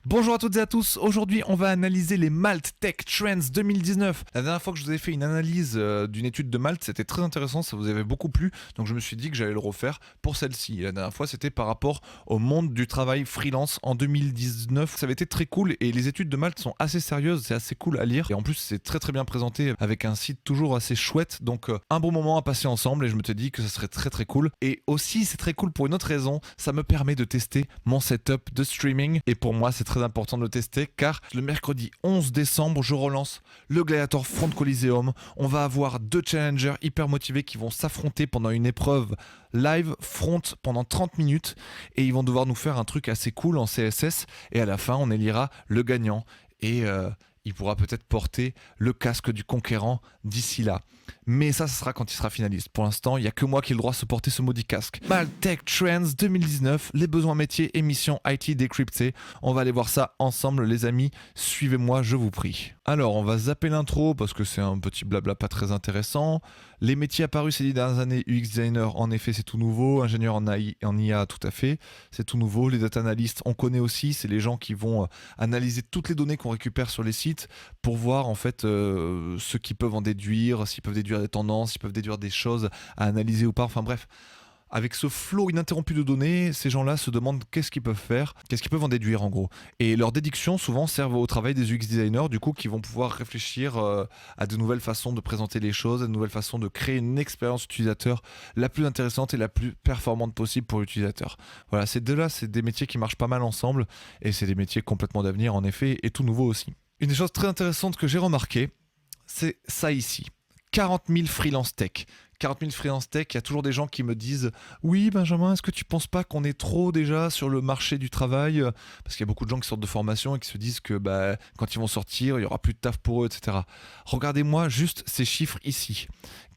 Bonjour à toutes et à tous, aujourd'hui on va analyser les Malt Tech Trends 2019. La dernière fois que je vous avais fait une analyse d'une étude de Malte, c'était très intéressant, ça vous avait beaucoup plu, donc je me suis dit que j'allais le refaire pour celle-ci. La dernière fois c'était par rapport au monde du travail freelance en 2019, ça avait été très cool et les études de Malte sont assez sérieuses, c'est assez cool à lire et en plus c'est très très bien présenté avec un site toujours assez chouette, donc un bon moment à passer ensemble et je me suis dit que ça serait très très cool. Et aussi c'est très cool pour une autre raison, ça me permet de tester mon setup de streaming et pour moi c'est très important de le tester car le mercredi 11 décembre, je relance le Gladiator Front Coliseum. On va avoir deux challengers hyper motivés qui vont s'affronter pendant une épreuve live front pendant 30 minutes et ils vont devoir nous faire un truc assez cool en CSS et à la fin on élira le gagnant et il pourra peut-être porter le casque du conquérant d'ici là. Mais ça sera quand il sera finaliste. Pour l'instant, il n'y a que moi qui ai le droit de se porter ce maudit casque. Malt Tech Trends 2019, les besoins métiers, émission IT décryptée. On va aller voir ça ensemble, les amis. Suivez-moi, je vous prie. Alors, on va zapper l'intro parce que c'est un petit blabla pas très intéressant. Les métiers apparus ces 10 dernières années, UX designer, en effet, c'est tout nouveau. Ingénieur en IA, tout à fait, c'est tout nouveau. Les data analysts, on connaît aussi. C'est les gens qui vont analyser toutes les données qu'on récupère sur les sites pour voir en fait ce qu'ils peuvent en déduire, s'ils peuvent déduire des tendances, s'ils peuvent déduire des choses à analyser ou pas. Enfin bref, avec ce flot ininterrompu de données, ces gens-là se demandent qu'est-ce qu'ils peuvent faire, qu'est-ce qu'ils peuvent en déduire en gros. Et leurs déductions souvent servent au travail des UX designers, du coup, qui vont pouvoir réfléchir à de nouvelles façons de présenter les choses, à de nouvelles façons de créer une expérience utilisateur la plus intéressante et la plus performante possible pour l'utilisateur. Voilà, ces deux-là, c'est des métiers qui marchent pas mal ensemble et c'est des métiers complètement d'avenir en effet et tout nouveau aussi. Une des choses très intéressantes que j'ai remarqué, c'est ça ici. 40 000 freelance tech. 40 000 freelance tech, il y a toujours des gens qui me disent « Oui Benjamin, est-ce que tu penses pas qu'on est trop déjà sur le marché du travail ?» Parce qu'il y a beaucoup de gens qui sortent de formation et qui se disent que quand ils vont sortir, il n'y aura plus de taf pour eux, etc. Regardez-moi juste ces chiffres ici.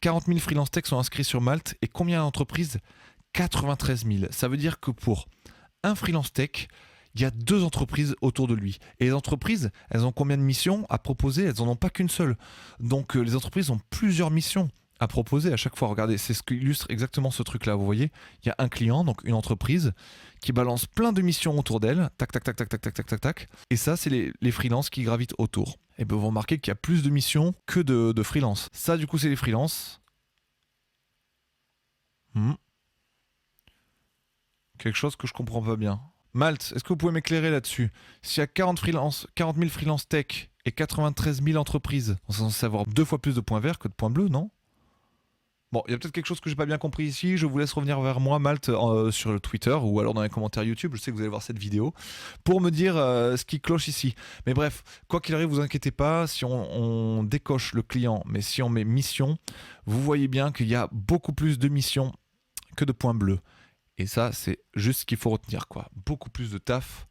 40 000 freelance tech sont inscrits sur Malte et combien d'entreprises ? 93 000. Ça veut dire que pour un freelance tech, il y a deux entreprises autour de lui. Et les entreprises, elles ont combien de missions à proposer ? Elles n'en ont pas qu'une seule. Donc les entreprises ont plusieurs missions à proposer à chaque fois. Regardez, c'est ce qui illustre exactement ce truc-là. Vous voyez, il y a un client, donc une entreprise, qui balance plein de missions autour d'elle. Tac, tac, tac, tac, tac, tac, tac, tac, tac. Et ça, c'est les freelances qui gravitent autour. Et bien, vous remarquez qu'il y a plus de missions que de freelances. Ça, du coup, c'est les freelances. Quelque chose que je comprends pas bien. Malte, est-ce que vous pouvez m'éclairer là-dessus ? S'il y a 40 000 freelance tech et 93 000 entreprises, on est censé avoir 2 fois plus de points verts que de points bleus, non ? Bon, il y a peut-être quelque chose que j'ai pas bien compris ici. Je vous laisse revenir vers moi, Malte, sur le Twitter ou alors dans les commentaires YouTube. Je sais que vous allez voir cette vidéo pour me dire ce qui cloche ici. Mais bref, quoi qu'il arrive, vous inquiétez pas. Si on décoche le client, mais si on met mission, vous voyez bien qu'il y a beaucoup plus de missions que de points bleus. Et ça, c'est juste ce qu'il faut retenir, quoi. Beaucoup plus de taf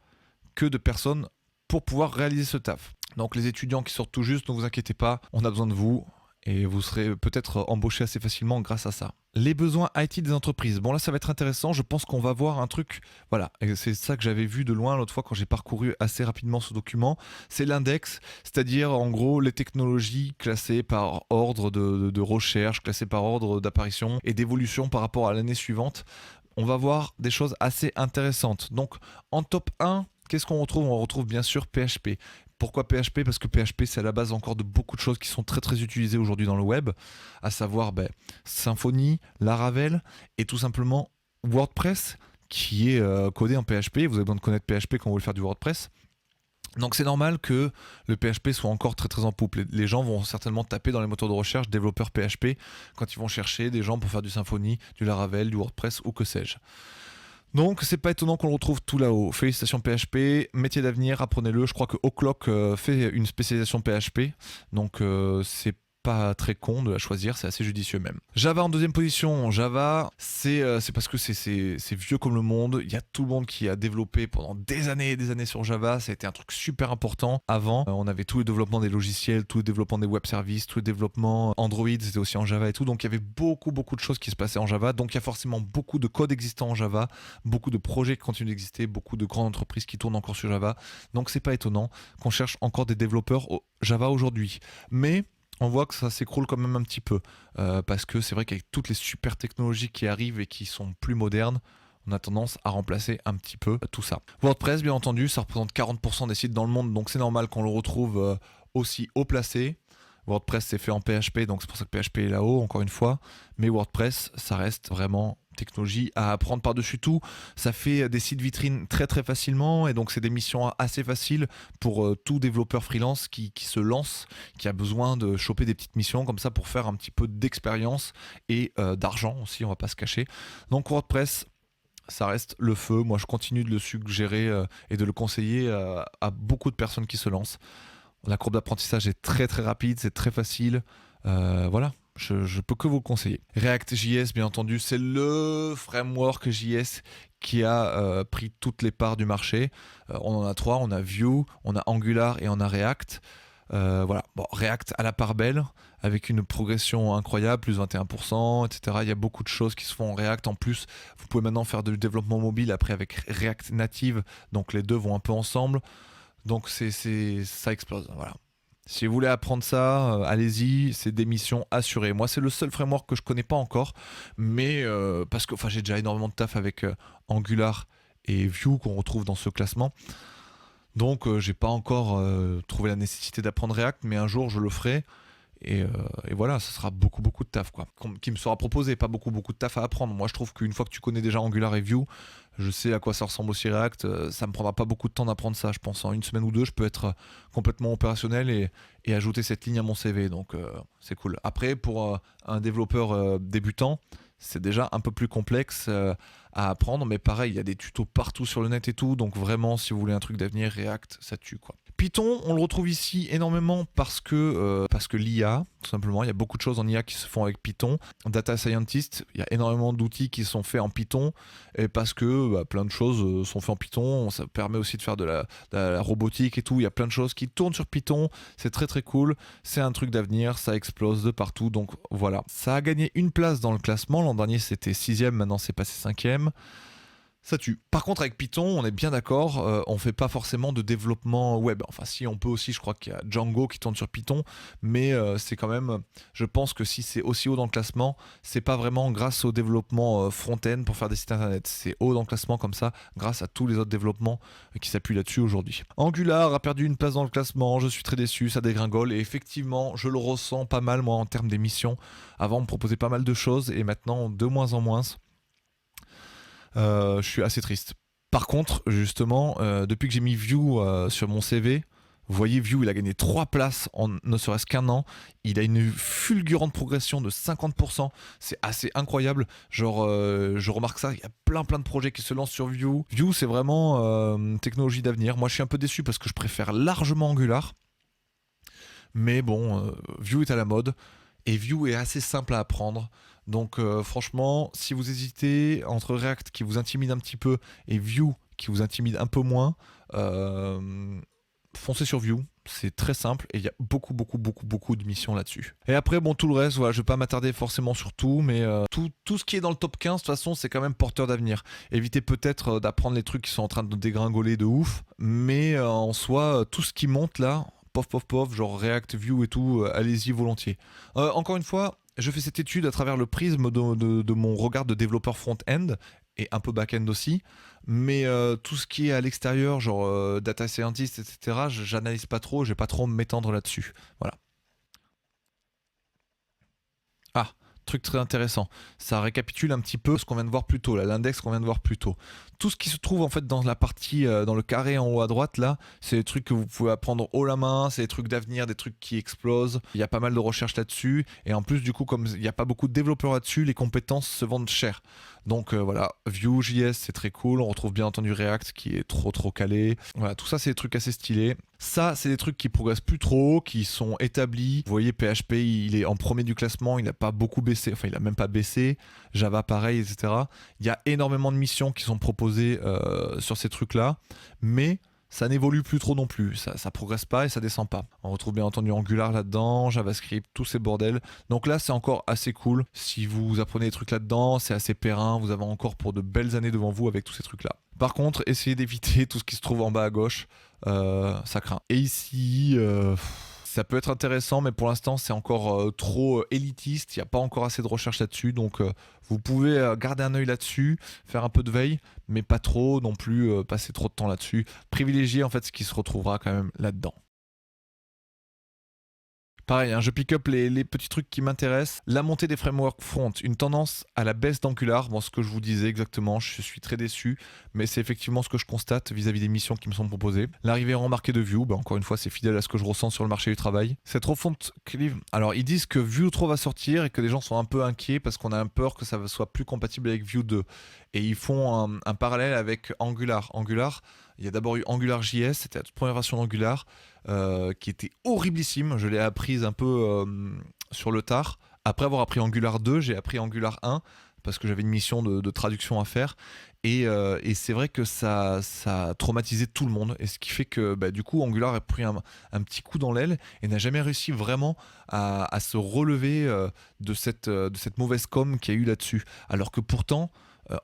que de personnes pour pouvoir réaliser ce taf. Donc les étudiants qui sortent tout juste, ne vous inquiétez pas, on a besoin de vous et vous serez peut-être embauchés assez facilement grâce à ça. Les besoins IT des entreprises. Bon là, ça va être intéressant. Je pense qu'on va voir un truc. Voilà, et c'est ça que j'avais vu de loin l'autre fois quand j'ai parcouru assez rapidement ce document. C'est l'index, c'est-à-dire en gros les technologies classées par ordre de recherche, classées par ordre d'apparition et d'évolution par rapport à l'année suivante. On va voir des choses assez intéressantes. Donc en top 1, qu'est-ce qu'on retrouve ? On retrouve bien sûr PHP. Pourquoi PHP ? Parce que PHP, c'est à la base encore de beaucoup de choses qui sont très très utilisées aujourd'hui dans le web, à savoir Symfony, Laravel et tout simplement WordPress qui est codé en PHP. Vous avez besoin de connaître PHP quand vous voulez faire du WordPress. Donc c'est normal que le PHP soit encore très très en poupe. Les gens vont certainement taper dans les moteurs de recherche développeurs PHP quand ils vont chercher des gens pour faire du Symfony, du Laravel, du WordPress ou que sais-je. Donc c'est pas étonnant qu'on le retrouve tout là-haut. Félicitations PHP, métier d'avenir, apprenez-le. Je crois que O'Clock fait une spécialisation PHP, donc c'est pas très con de la choisir, c'est assez judicieux même. Java en deuxième position. Java, c'est parce que c'est vieux comme le monde. Il y a tout le monde qui a développé pendant des années et des années sur Java. Ça a été un truc super important. Avant, on avait tout le développement des logiciels, tout le développement des web services, tout le développement Android, c'était aussi en Java et tout. Donc il y avait beaucoup de choses qui se passaient en Java. Donc il y a forcément beaucoup de code existant en Java, beaucoup de projets qui continuent d'exister, beaucoup de grandes entreprises qui tournent encore sur Java. Donc c'est pas étonnant qu'on cherche encore des développeurs Java aujourd'hui. Mais on voit que ça s'écroule quand même un petit peu parce que c'est vrai qu'avec toutes les super technologies qui arrivent et qui sont plus modernes, on a tendance à remplacer un petit peu tout ça. WordPress, bien entendu, ça représente 40% des sites dans le monde, donc c'est normal qu'on le retrouve aussi haut placé. WordPress, c'est fait en PHP, donc c'est pour ça que PHP est là-haut, encore une fois. Mais WordPress, ça reste vraiment technologie à apprendre par-dessus tout. Ça fait des sites vitrines très très facilement, et donc c'est des missions assez faciles pour tout développeur freelance qui se lance, qui a besoin de choper des petites missions comme ça pour faire un petit peu d'expérience et d'argent aussi, on va pas se cacher. Donc WordPress, ça reste le feu. Moi, je continue de le suggérer et de le conseiller à beaucoup de personnes qui se lancent. La courbe d'apprentissage est très très rapide, c'est très facile. Voilà, je peux que vous le conseiller. React.js, bien entendu, c'est le framework JS qui a pris toutes les parts du marché. On en a 3, on a Vue, on a Angular et on a React. Voilà, bon, React à la part belle, avec une progression incroyable, plus 21%, etc. Il y a beaucoup de choses qui se font en React. En plus, vous pouvez maintenant faire du développement mobile après avec React Native, donc les deux vont un peu ensemble. Donc ça explose, voilà. Si vous voulez apprendre ça, allez-y, c'est des missions assurées. Moi, c'est le seul framework que je connais pas encore, mais parce que j'ai déjà énormément de taf avec Angular et Vue qu'on retrouve dans ce classement. Donc, j'ai pas encore trouvé la nécessité d'apprendre React, mais un jour, je le ferai. Et voilà, ça sera beaucoup de taf qui me sera proposé, pas beaucoup de taf à apprendre. Moi je trouve qu'une fois que tu connais déjà Angular et Vue, je sais à quoi ça ressemble aussi React, ça me prendra pas beaucoup de temps d'apprendre ça. Je pense en une semaine ou deux je peux être complètement opérationnel et ajouter cette ligne à mon CV, donc c'est cool. Après pour un développeur débutant, c'est déjà un peu plus complexe à apprendre, mais pareil, il y a des tutos partout sur le net et tout, donc vraiment si vous voulez un truc d'avenir, React ça tue quoi. Python, on le retrouve ici énormément parce que l'IA, tout simplement, il y a beaucoup de choses en IA qui se font avec Python. Data Scientist, il y a énormément d'outils qui sont faits en Python, et parce que plein de choses sont faites en Python. Ça permet aussi de faire de la robotique et tout. Il y a plein de choses qui tournent sur Python. C'est très très cool. C'est un truc d'avenir, ça explose de partout. Donc voilà, ça a gagné une place dans le classement. L'an dernier c'était 6ème, maintenant c'est passé 5ème. Ça tue. Par contre, avec Python, on est bien d'accord, on fait pas forcément de développement web. Enfin, si, on peut aussi, je crois qu'il y a Django qui tourne sur Python, mais c'est quand même, je pense que si c'est aussi haut dans le classement, c'est pas vraiment grâce au développement front-end pour faire des sites internet. C'est haut dans le classement comme ça, grâce à tous les autres développements qui s'appuient là-dessus aujourd'hui. Angular a perdu une place dans le classement, je suis très déçu, ça dégringole, et effectivement, je le ressens pas mal, moi, en termes d'émissions. Avant, on me proposait pas mal de choses, et maintenant, de moins en moins. Je suis assez triste. Par contre, justement, depuis que j'ai mis Vue sur mon CV, vous voyez, Vue, il a gagné 3 places en ne serait-ce qu'un an. Il a une fulgurante progression de 50%. C'est assez incroyable. Genre, je remarque ça, il y a plein de projets qui se lancent sur Vue. Vue, c'est vraiment technologie d'avenir. Moi, je suis un peu déçu parce que je préfère largement Angular. Mais bon, Vue est à la mode. Et Vue est assez simple à apprendre. Donc franchement, si vous hésitez entre React qui vous intimide un petit peu et Vue qui vous intimide un peu moins, foncez sur Vue. C'est très simple et il y a beaucoup de missions là-dessus. Et après, bon, tout le reste, voilà, je vais pas m'attarder forcément sur tout, mais tout ce qui est dans le top 15, de toute façon, c'est quand même porteur d'avenir. Évitez peut-être d'apprendre les trucs qui sont en train de dégringoler de ouf, mais en soi, tout ce qui monte là, pof, genre React, Vue et tout, allez-y volontiers. Encore une fois, je fais cette étude à travers le prisme de mon regard de développeur front-end et un peu back-end aussi, mais tout ce qui est à l'extérieur, genre data scientist, etc., j'analyse pas trop, je vais pas trop m'étendre là-dessus. Voilà. Ah, truc très intéressant. Ça récapitule un petit peu ce qu'on vient de voir plus tôt, là, l'index qu'on vient de voir plus tôt. Tout ce qui se trouve en fait dans la partie, dans le carré en haut à droite là, c'est des trucs que vous pouvez apprendre haut la main, c'est des trucs d'avenir, des trucs qui explosent. Il y a pas mal de recherches là-dessus, et en plus du coup comme il n'y a pas beaucoup de développeurs là-dessus, les compétences se vendent cher. Donc voilà, Vue.js c'est très cool, on retrouve bien entendu React qui est trop calé. Voilà, tout ça c'est des trucs assez stylés. Ça c'est des trucs qui progressent plus trop, qui sont établis. Vous voyez PHP il est en premier du classement, il n'a pas beaucoup baissé, enfin il a même pas baissé. Java pareil, etc. Il y a énormément de missions qui sont proposées sur ces trucs là, mais ça n'évolue plus trop non plus, ça progresse pas et ça descend pas. On retrouve bien entendu Angular là-dedans, JavaScript, tous ces bordels. Donc là c'est encore assez cool. Si vous apprenez des trucs là-dedans, c'est assez périn, vous avez encore pour de belles années devant vous avec tous ces trucs là. Par contre, essayez d'éviter tout ce qui se trouve en bas à gauche, ça craint. Et ici, Ça peut être intéressant, mais pour l'instant, c'est encore trop élitiste. Il n'y a pas encore assez de recherche là-dessus. Donc, vous pouvez garder un œil là-dessus, faire un peu de veille, mais pas trop non plus passer trop de temps là-dessus. Privilégier en fait ce qui se retrouvera quand même là-dedans. Pareil, hein, je pick up les petits trucs qui m'intéressent. La montée des frameworks front, une tendance à la baisse d'Angular. Bon, ce que je vous disais exactement, je suis très déçu, mais c'est effectivement ce que je constate vis-à-vis des missions qui me sont proposées. L'arrivée remarquée de Vue, bah, encore une fois, c'est fidèle à ce que je ressens sur le marché du travail. Cette refonte Clive, alors ils disent que Vue 3 va sortir et que les gens sont un peu inquiets parce qu'on a un peur que ça soit plus compatible avec Vue 2. Et ils font un parallèle avec Angular. Angular, il y a d'abord eu AngularJS, c'était la toute première version d'Angular. Qui était horriblissime. Je l'ai apprise un peu sur le tard. Après avoir appris Angular 2, j'ai appris Angular 1 parce que j'avais une mission de traduction à faire. Et c'est vrai que ça a traumatisé tout le monde. Et ce qui fait que bah, du coup, Angular a pris un petit coup dans l'aile et n'a jamais réussi vraiment à se relever de cette mauvaise com qu'il y a eu là-dessus. Alors que pourtant,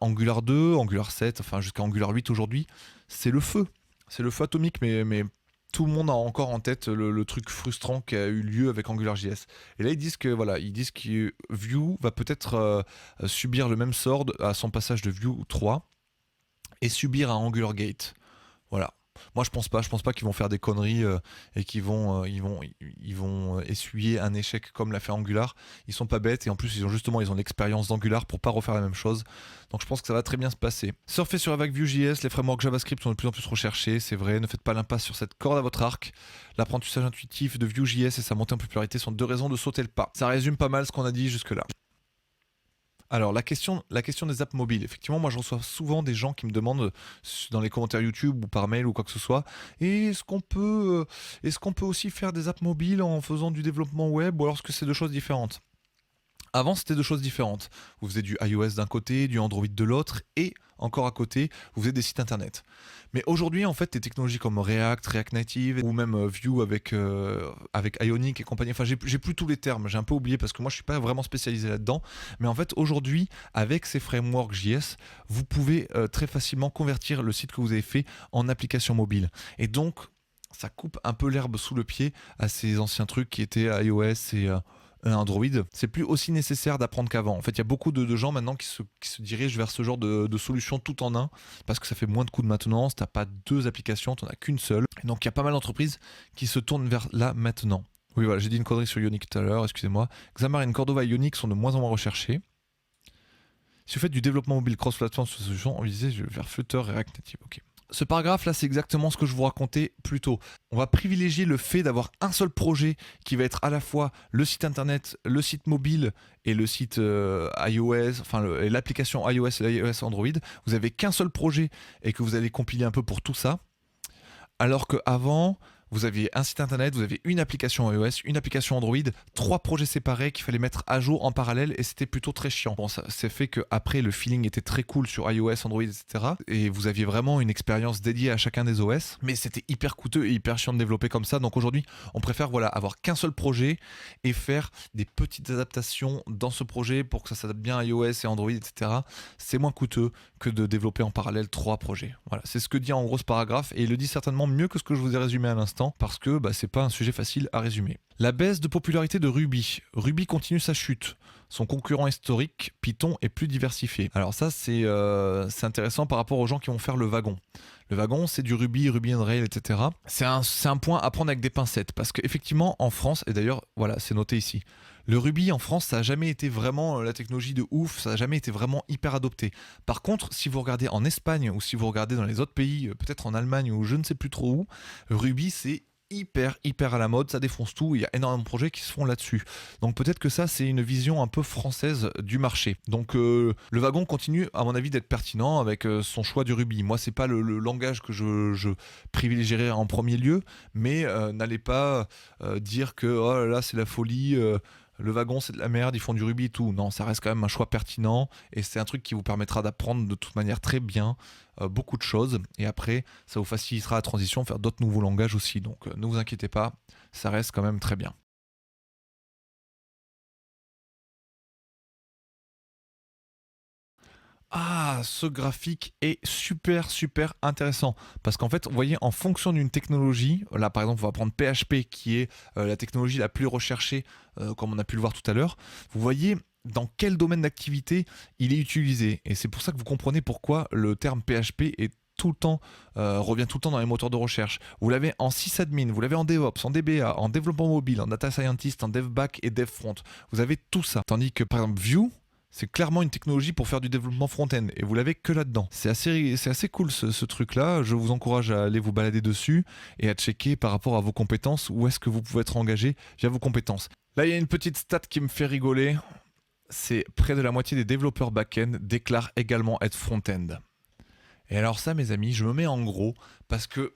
Angular 2, Angular 7, enfin jusqu'à Angular 8 aujourd'hui, c'est le feu. C'est le feu atomique, mais tout le monde a encore en tête le truc frustrant qui a eu lieu avec AngularJS. Et là, ils disent que Vue va peut-être subir le même sort à son passage de Vue 3 et subir un AngularGate. Voilà. Moi, je pense pas qu'ils vont faire des conneries et ils vont essuyer un échec comme l'a fait Angular. Ils sont pas bêtes et en plus ils ont l'expérience d'Angular pour pas refaire la même chose. Donc je pense que ça va très bien se passer. Surfez sur la vague Vue.js, les frameworks JavaScript sont de plus en plus recherchés, c'est vrai. Ne faites pas l'impasse sur cette corde à votre arc. L'apprentissage intuitif de Vue.js et sa montée en popularité sont deux raisons de sauter le pas. Ça résume pas mal ce qu'on a dit jusque là. Alors, la question des apps mobiles. Effectivement, moi, je reçois souvent des gens qui me demandent dans les commentaires YouTube ou par mail ou quoi que ce soit, est-ce qu'on peut aussi faire des apps mobiles en faisant du développement web ou alors est-ce que c'est deux choses différentes? Avant, c'était deux choses différentes. Vous faisiez du iOS d'un côté, du Android de l'autre, et encore à côté, vous faisiez des sites internet. Mais aujourd'hui, en fait, des technologies comme React Native, ou même Vue avec Ionic et compagnie, enfin, j'ai plus tous les termes, j'ai un peu oublié parce que moi, je suis pas vraiment spécialisé là-dedans. Mais en fait, aujourd'hui, avec ces frameworks JS, vous pouvez très facilement convertir le site que vous avez fait en application mobile. Et donc, ça coupe un peu l'herbe sous le pied à ces anciens trucs qui étaient iOS et Android. C'est plus aussi nécessaire d'apprendre qu'avant. En fait, il y a beaucoup de gens maintenant qui se dirigent vers ce genre de solution tout en un parce que ça fait moins de coûts de maintenance. T'as pas deux applications, t'en as qu'une seule. Et donc, il y a pas mal d'entreprises qui se tournent vers là maintenant. Oui, voilà, j'ai dit une connerie sur Ionic tout à l'heure, excusez-moi. Xamarin, Cordova et Ionic sont de moins en moins recherchés. Si vous faites du développement mobile cross-platform sur cette solution, envisagez vers Flutter et React Native. Ok. Ce paragraphe là, c'est exactement ce que je vous racontais plus tôt. On va privilégier le fait d'avoir un seul projet qui va être à la fois le site internet, le site mobile et le site iOS, enfin l'application iOS et l'iOS Android. Vous avez qu'un seul projet et que vous allez compiler un peu pour tout ça. Alors qu'avant, vous aviez un site internet, vous aviez une application iOS, une application Android, 3 projets séparés qu'il fallait mettre à jour en parallèle et c'était plutôt très chiant. Bon, ça c'est fait qu'après le feeling était très cool sur iOS, Android, etc. Et vous aviez vraiment une expérience dédiée à chacun des OS, mais c'était hyper coûteux et hyper chiant de développer comme ça. Donc aujourd'hui, on préfère avoir qu'un seul projet et faire des petites adaptations dans ce projet pour que ça s'adapte bien à iOS et Android, etc. C'est moins coûteux que de développer en parallèle 3 projets. Voilà, c'est ce que dit en gros ce paragraphe et il le dit certainement mieux que ce que je vous ai résumé à l'instant parce que c'est pas un sujet facile à résumer. La baisse de popularité de Ruby. Ruby continue sa chute. Son concurrent historique, Python, est plus diversifié. Alors ça, c'est intéressant par rapport aux gens qui vont faire le wagon. Le wagon, c'est du Ruby, Ruby on Rails, etc. C'est un point à prendre avec des pincettes parce qu'effectivement, en France, et d'ailleurs, voilà, c'est noté ici, le Ruby en France, ça n'a jamais été vraiment la technologie de ouf, ça n'a jamais été vraiment hyper adopté. Par contre, si vous regardez en Espagne ou si vous regardez dans les autres pays, peut-être en Allemagne ou je ne sais plus trop où, Ruby c'est hyper à la mode, ça défonce tout, il y a énormément de projets qui se font là-dessus. Donc peut-être que ça c'est une vision un peu française du marché. Donc le wagon continue à mon avis d'être pertinent avec son choix du Ruby. Moi c'est pas le langage que je privilégierais en premier lieu, mais n'allez pas dire que oh là là c'est la folie, le wagon c'est de la merde, ils font du Ruby et tout. Non, ça reste quand même un choix pertinent et c'est un truc qui vous permettra d'apprendre de toute manière très bien beaucoup de choses et après ça vous facilitera la transition vers d'autres nouveaux langages aussi. Donc ne vous inquiétez pas, ça reste quand même très bien. Ah, ce graphique est super super intéressant parce qu'en fait, vous voyez, en fonction d'une technologie, là par exemple, on va prendre PHP qui est la technologie la plus recherchée, comme on a pu le voir tout à l'heure. Vous voyez dans quel domaine d'activité il est utilisé et c'est pour ça que vous comprenez pourquoi le terme PHP est tout le temps revient tout le temps dans les moteurs de recherche. Vous l'avez en sysadmin, vous l'avez en DevOps, en DBA, en développement mobile, en data scientist, en dev back et dev front. Vous avez tout ça. Tandis que par exemple Vue, c'est clairement une technologie pour faire du développement front-end et vous l'avez que là-dedans. C'est assez cool ce truc-là. Je vous encourage à aller vous balader dessus et à checker par rapport à vos compétences où est-ce que vous pouvez être engagé via vos compétences. Là, il y a une petite stat qui me fait rigoler. C'est près de la moitié des développeurs back-end déclarent également être front-end. Et alors ça, mes amis, je me mets en gros parce que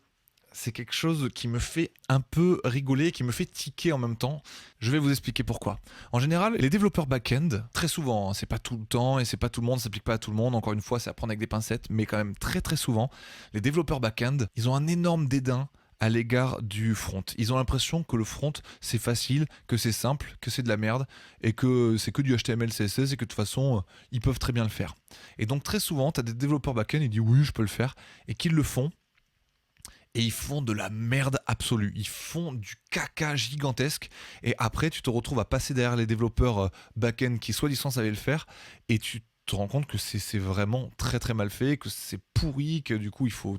c'est quelque chose qui me fait un peu rigoler, qui me fait tiquer en même temps. Je vais vous expliquer pourquoi. En général, les développeurs back-end, très souvent, hein, c'est pas tout le temps et c'est pas tout le monde, ça s'applique pas à tout le monde. Encore une fois, c'est à prendre avec des pincettes, mais quand même très très souvent, les développeurs back-end, ils ont un énorme dédain à l'égard du front. Ils ont l'impression que le front, c'est facile, que c'est simple, que c'est de la merde, et que c'est que du HTML, CSS, et que de toute façon, ils peuvent très bien le faire. Et donc très souvent, tu as des développeurs back-end, ils disent oui, je peux le faire, et qu'ils le font, et ils font de la merde absolue. Ils font du caca gigantesque. Et après, tu te retrouves à passer derrière les développeurs back-end qui, soi-disant, savaient le faire. Et tu te rends compte que c'est vraiment très très mal fait, que c'est pourri, que du coup il faut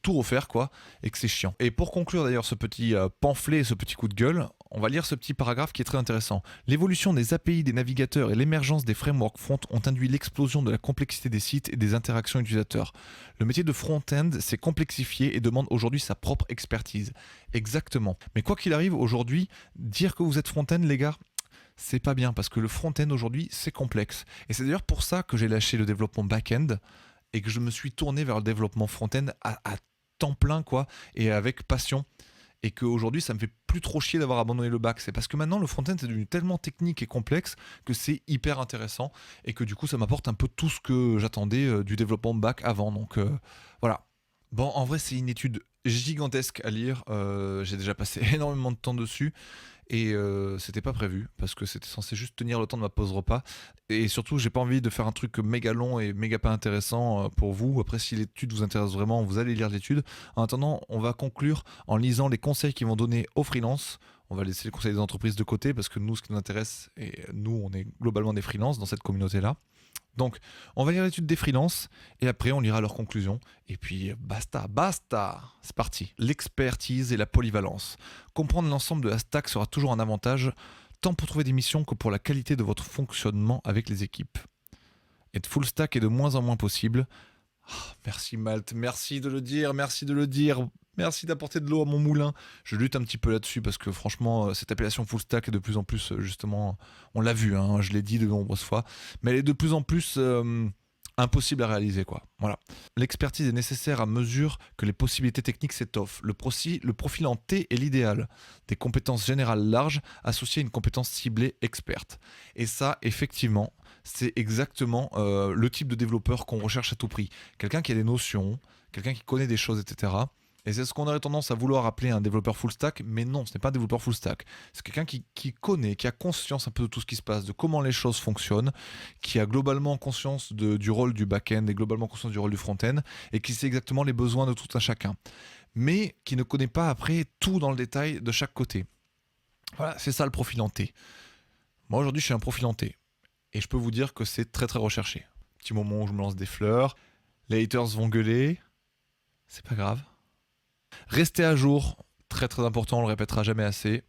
tout refaire quoi, et que c'est chiant. Et pour conclure d'ailleurs ce petit pamphlet, ce petit coup de gueule, on va lire ce petit paragraphe qui est très intéressant. L'évolution des API des navigateurs et l'émergence des frameworks front ont induit l'explosion de la complexité des sites et des interactions utilisateurs. Le métier de front-end s'est complexifié et demande aujourd'hui sa propre expertise. Exactement. Mais quoi qu'il arrive aujourd'hui, dire que vous êtes front-end les gars, c'est pas bien parce que le front-end aujourd'hui c'est complexe. Et c'est d'ailleurs pour ça que j'ai lâché le développement back-end et que je me suis tourné vers le développement front-end à temps plein quoi, et avec passion. Et qu'aujourd'hui ça me fait plus trop chier d'avoir abandonné le back. C'est parce que maintenant le front-end c'est devenu tellement technique et complexe que c'est hyper intéressant et que du coup ça m'apporte un peu tout ce que j'attendais du développement back avant. Donc voilà. Bon, en vrai c'est une étude gigantesque à lire. J'ai déjà passé énormément de temps dessus. Et c'était pas prévu parce que c'était censé juste tenir le temps de ma pause repas. Et surtout, j'ai pas envie de faire un truc méga long et méga pas intéressant pour vous. Après, si l'étude vous intéresse vraiment, vous allez lire l'étude. En attendant, on va conclure en lisant les conseils qu'ils vont donner aux freelances. On va laisser les conseils des entreprises de côté parce que nous, ce qui nous intéresse, et nous, on est globalement des freelances dans cette communauté-là. Donc, on va lire l'étude des freelances et après, on lira leurs conclusions. Et puis, basta, basta. C'est parti. L'expertise et la polyvalence. Comprendre l'ensemble de la stack sera toujours un avantage, tant pour trouver des missions que pour la qualité de votre fonctionnement avec les équipes. Être full stack est de moins en moins possible. Merci Malte, merci de le dire, merci de le dire. Merci d'apporter de l'eau à mon moulin. Je lutte un petit peu là-dessus parce que franchement, cette appellation full stack est de plus en plus, justement, on l'a vu, hein, je l'ai dit de nombreuses fois, mais elle est de plus en plus impossible à réaliser, quoi. Voilà. L'expertise est nécessaire à mesure que les possibilités techniques s'étoffent. Le profil en T est l'idéal. Des compétences générales larges associées à une compétence ciblée experte. Et ça, effectivement, c'est exactement le type de développeur qu'on recherche à tout prix. Quelqu'un qui a des notions, quelqu'un qui connaît des choses, etc. Et c'est ce qu'on aurait tendance à vouloir appeler un développeur full stack, mais non, ce n'est pas un développeur full stack. C'est quelqu'un qui connaît, qui a conscience un peu de tout ce qui se passe, de comment les choses fonctionnent, qui a globalement conscience du rôle du back-end et globalement conscience du rôle du front-end, et qui sait exactement les besoins de tout un chacun. Mais qui ne connaît pas après tout dans le détail de chaque côté. Voilà, c'est ça le profil en T. Moi aujourd'hui je suis un profil en T. Et je peux vous dire que c'est très très recherché. Petit moment où je me lance des fleurs, les haters vont gueuler, c'est pas grave. Restez à jour, très très important, on le répétera jamais assez.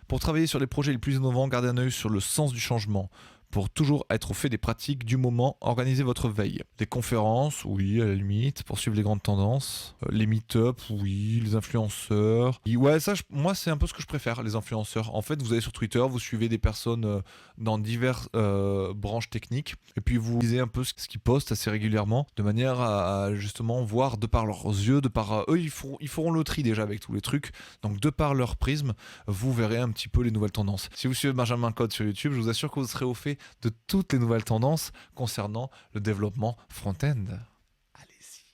Pour travailler sur les projets les plus innovants, gardez un œil sur le sens du changement. Pour toujours être au fait des pratiques du moment, organisez votre veille. Les conférences, oui, à la limite, pour suivre les grandes tendances. Les meet-up, oui, les influenceurs. Et ouais, ça, moi, c'est un peu ce que je préfère, les influenceurs. En fait, vous allez sur Twitter, vous suivez des personnes dans diverses branches techniques, et puis vous lisez un peu ce qu'ils postent assez régulièrement, de manière à justement voir de par leurs yeux, de par eux, ils feront le tri déjà avec tous les trucs. Donc, de par leur prisme, vous verrez un petit peu les nouvelles tendances. Si vous suivez Benjamin Code sur YouTube, je vous assure que vous serez au fait de toutes les nouvelles tendances concernant le développement front-end. Allez-y,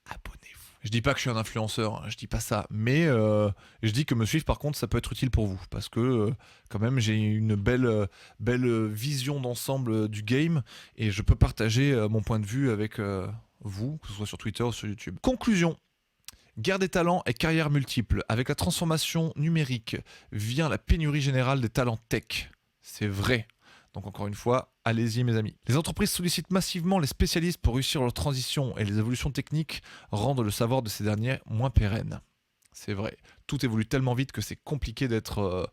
abonnez-vous. Je dis pas que je suis un influenceur, hein, je dis pas ça, mais je dis que me suivre par contre ça peut être utile pour vous parce que quand même j'ai une belle vision d'ensemble du game et je peux partager mon point de vue avec vous, que ce soit sur Twitter ou sur YouTube. Conclusion. Guerre des talents et carrière multiple. Avec la transformation numérique vient la pénurie générale des talents tech. C'est vrai. Donc encore une fois, allez-y mes amis. Les entreprises sollicitent massivement les spécialistes pour réussir leur transition et les évolutions techniques rendent le savoir de ces derniers moins pérenne. C'est vrai. Tout évolue tellement vite que c'est compliqué d'être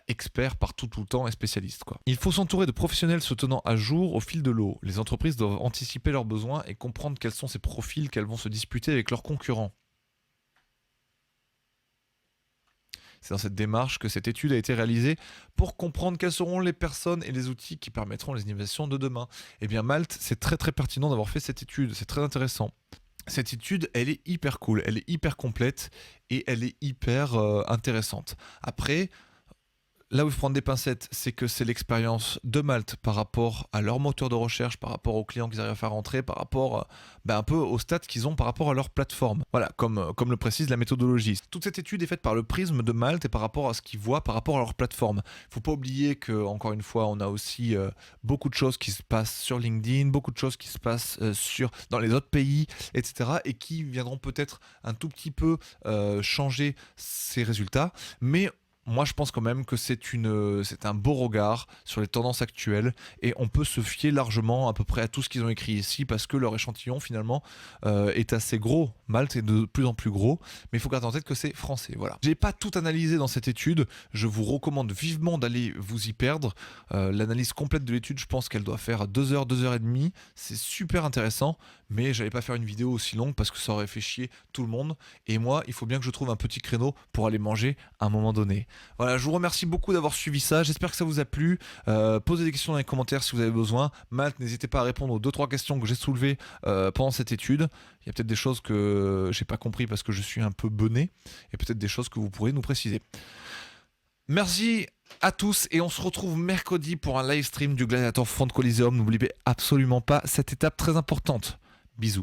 expert partout tout le temps et spécialiste, quoi. Il faut s'entourer de professionnels se tenant à jour au fil de l'eau. Les entreprises doivent anticiper leurs besoins et comprendre quels sont ces profils qu'elles vont se disputer avec leurs concurrents. C'est dans cette démarche que cette étude a été réalisée pour comprendre quelles seront les personnes et les outils qui permettront les innovations de demain. Eh bien Malte, c'est très très pertinent d'avoir fait cette étude, c'est très intéressant. Cette étude, elle est hyper cool, elle est hyper complète et elle est hyper intéressante. Après, là où il faut prendre des pincettes, c'est que c'est l'expérience de Malte par rapport à leur moteur de recherche, par rapport aux clients qu'ils arrivent à faire rentrer, par rapport un peu aux stats qu'ils ont par rapport à leur plateforme. Voilà, comme le précise la méthodologie. Toute cette étude est faite par le prisme de Malte et par rapport à ce qu'ils voient par rapport à leur plateforme. Il ne faut pas oublier que, encore une fois, on a aussi beaucoup de choses qui se passent sur LinkedIn, beaucoup de choses qui se passent dans les autres pays, etc. et qui viendront peut-être un tout petit peu changer ces résultats. Mais moi, je pense quand même que c'est un beau regard sur les tendances actuelles et on peut se fier largement à peu près à tout ce qu'ils ont écrit ici parce que leur échantillon finalement est assez gros. Malte est de plus en plus gros, mais il faut garder en tête que c'est français. Voilà. J'ai pas tout analysé dans cette étude. Je vous recommande vivement d'aller vous y perdre. L'analyse complète de l'étude, je pense qu'elle doit faire 2 heures, 2 heures et demie. C'est super intéressant, mais j'allais pas faire une vidéo aussi longue parce que ça aurait fait chier tout le monde. Et moi, il faut bien que je trouve un petit créneau pour aller manger à un moment donné. Voilà, je vous remercie beaucoup d'avoir suivi ça. J'espère que ça vous a plu. Posez des questions dans les commentaires si vous avez besoin. Malte, n'hésitez pas à répondre aux 2-3 questions que j'ai soulevées pendant cette étude. Il y a peut-être des choses que j'ai pas compris parce que je suis un peu bené. Et peut-être des choses que vous pourrez nous préciser. Merci à tous et on se retrouve mercredi pour un live stream du Gladiator Front Coliseum. N'oubliez absolument pas cette étape très importante. Bisous.